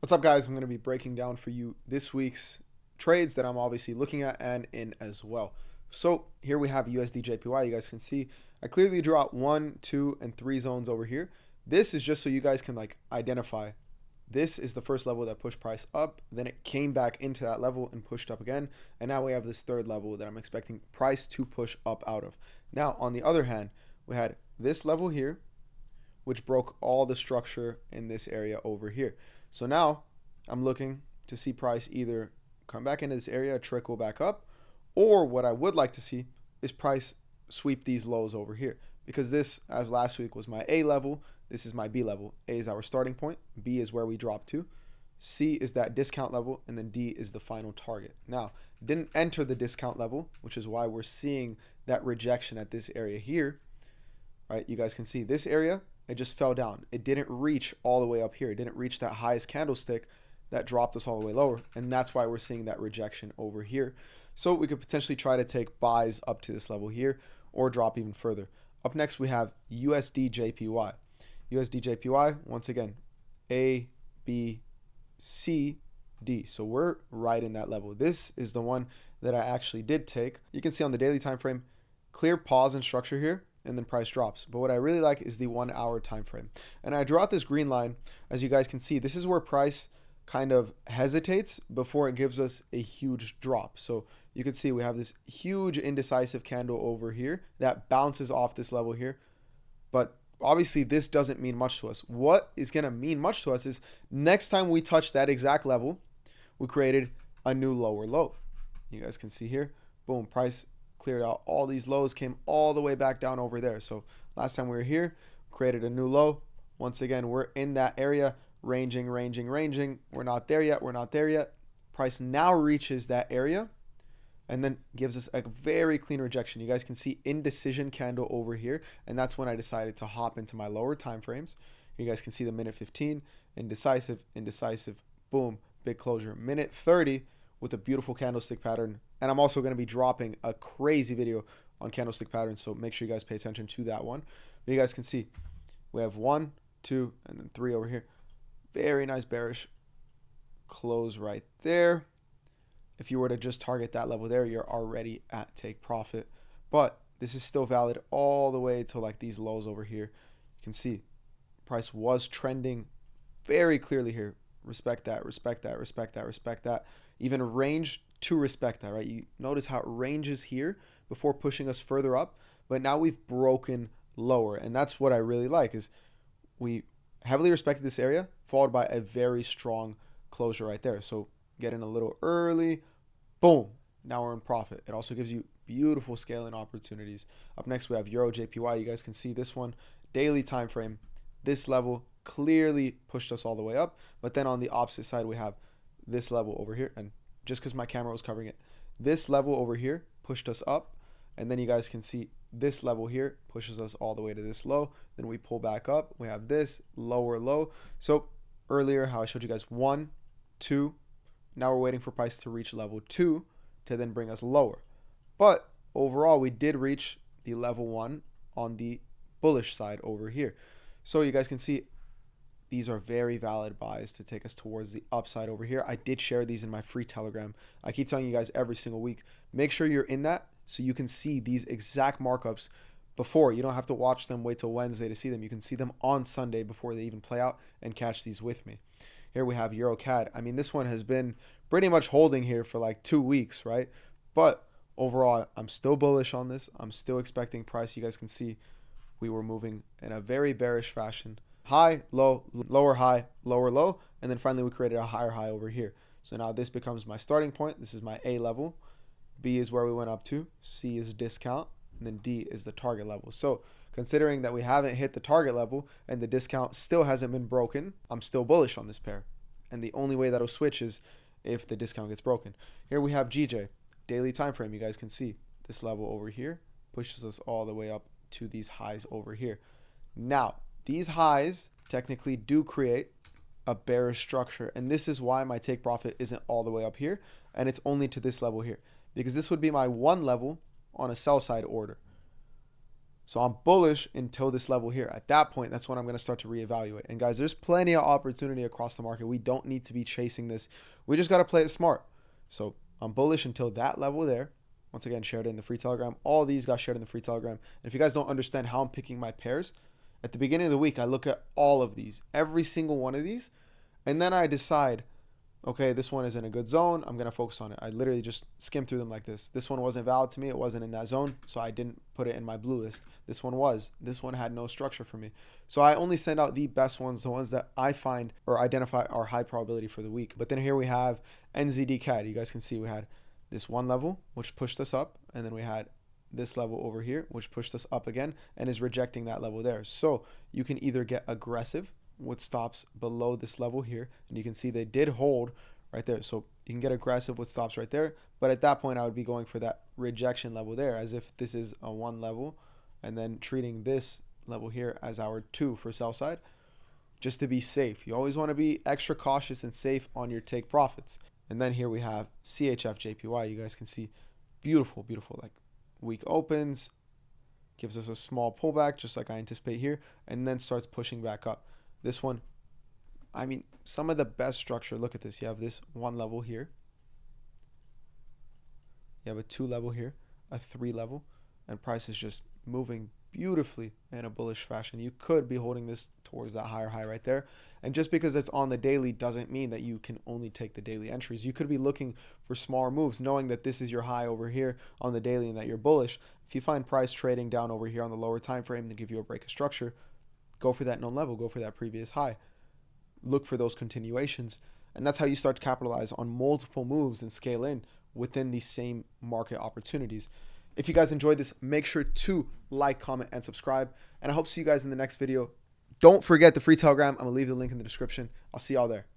What's up, guys? I'm going to be breaking down for you this week's trades that I'm obviously looking at and in as well. So here we have USD JPY. You guys can see I clearly draw out 1, 2, and 3 zones over here. This is just so you guys can identify. This is the first level that pushed price up. Then it came back into that level and pushed up again. And now we have this third level that I'm expecting price to push up out of. Now, on the other hand, we had this level here, which broke all the structure in this area over here. So now I'm looking to see price either come back into this area, trickle back up, or what I would like to see is price sweep these lows over here, because this, as last week, was my A level. This is my B level. A is our starting point. B is where we drop to. C is that discount level, and then D is the final target. Now, it didn't enter the discount level, which is why we're seeing that rejection at this area here, right? You guys can see this area, it just fell down. It didn't reach all the way up here. It didn't reach that highest candlestick that dropped us all the way lower. And that's why we're seeing that rejection over here. So we could potentially try to take buys up to this level here or drop even further. Up next, we have USD JPY. USD JPY, once again, A, B, C, D. So we're right in that level. This is the one that I actually did take. You can see on the daily time frame, clear pause and structure here, and then price drops. But what I really like is the 1 hour time frame. And I draw out this green line. As you guys can see, this is where price kind of hesitates before it gives us a huge drop. So you can see we have this huge indecisive candle over here that bounces off this level here. But obviously this doesn't mean much to us. What is going to mean much to us is next time we touch that exact level, we created a new lower low. You guys can see here, boom, price cleared out all these lows, came all the way back down over there. So last time we were here, created a new low. Once again, we're in that area, ranging. We're not there yet. Price now reaches that area and then gives us a very clean rejection. You guys can see indecision candle over here, and that's when I decided to hop into my lower time frames. You guys can see the minute 15, indecisive, boom, big closure. Minute 30 with a beautiful candlestick pattern. And I'm also going to be dropping a crazy video on candlestick patterns, so make sure you guys pay attention to that one. But you guys can see we have 1, 2, and then 3 over here. Very nice bearish close right there. If you were to just target that level there, you're already at take profit. But this is still valid all the way to these lows over here. You can see price was trending very clearly here. Respect that. Even range to respect that, right? You notice how it ranges here before pushing us further up, but now we've broken lower. And that's what I really like, is we heavily respected this area, followed by a very strong closure right there. So get in a little early, boom, now we're in profit. It also gives you beautiful scaling opportunities. Up next, we have Euro JPY. You guys can see this one, daily time frame. This level clearly pushed us all the way up, but then on the opposite side, we have this level over here. And just because my camera was covering it, this level over here pushed us up, and then you guys can see this level here pushes us all the way to this low. Then we pull back up. We have this lower low. So earlier, how I showed you guys 1, 2. Now we're waiting for price to reach level 2 to then bring us lower. But overall, we did reach the level 1 on the bullish side over here. So you guys can see these are very valid buys to take us towards the upside over here. I did share these in my free Telegram. I keep telling you guys every single week, make sure you're in that so you can see these exact markups before. You don't have to watch them, wait till Wednesday to see them. You can see them on Sunday before they even play out and catch these with me. Here we have Euro CAD. I mean, this one has been pretty much holding here for 2 weeks, right? But overall, I'm still bullish on this. I'm still expecting price. You guys can see we were moving in a very bearish fashion. High, low, lower high, lower low, and then finally we created a higher high over here. So now this becomes my starting point. This is my A level. B is where we went up to. C is discount, and then D is the target level. So considering that we haven't hit the target level and the discount still hasn't been broken, I'm still bullish on this pair. And the only way that'll switch is if the discount gets broken. Here we have GJ, daily time frame. You guys can see this level over here pushes us all the way up to these highs over here. Now, these highs technically do create a bearish structure, and this is why my take profit isn't all the way up here, and it's only to this level here, because this would be my 1 level on a sell side order. So I'm bullish until this level here. At that point, that's when I'm going to start to reevaluate. And guys, there's plenty of opportunity across the market. We don't need to be chasing this. We just got to play it smart. So I'm bullish until that level there. Once again, shared in the free Telegram. All these got shared in the free Telegram. And if you guys don't understand how I'm picking my pairs, at the beginning of the week, I look at all of these, every single one of these, and then I decide, okay, this one is in a good zone. I'm going to focus on it. I literally just skim through them like this. This one wasn't valid to me. It wasn't in that zone, so I didn't put it in my blue list. This one was. This one had no structure for me. So I only send out the best ones, the ones that I find or identify are high probability for the week. But then here we have NZD CAD. You guys can see we had this one level, which pushed us up, and then we had this level over here, which pushed us up again and is rejecting that level there. So you can either get aggressive with stops below this level here, and you can see they did hold right there. So you can get aggressive with stops right there, but at that point I would be going for that rejection level there, as if this is a 1 level, and then treating this level here as our 2 for sell side, just to be safe. You always want to be extra cautious and safe on your take profits. And then here we have CHF JPY. You guys can see beautiful, like week opens, gives us a small pullback just like I anticipate here, and then starts pushing back up. This one, I mean, some of the best structure. Look at this. You have this 1 level here. You have a 2 level here, a 3 level, and price is just moving beautifully in a bullish fashion. You could be holding this towards that higher high right there. And just because it's on the daily doesn't mean that you can only take the daily entries. You could be looking for smaller moves, knowing that this is your high over here on the daily and that you're bullish. If you find price trading down over here on the lower time frame to give you a break of structure, go for that known level, go for that previous high. Look for those continuations. And that's how you start to capitalize on multiple moves and scale in within these same market opportunities. If you guys enjoyed this, make sure to like, comment, and subscribe. And I hope to see you guys in the next video. Don't forget the free Telegram. I'm going to leave the link in the description. I'll see y'all there.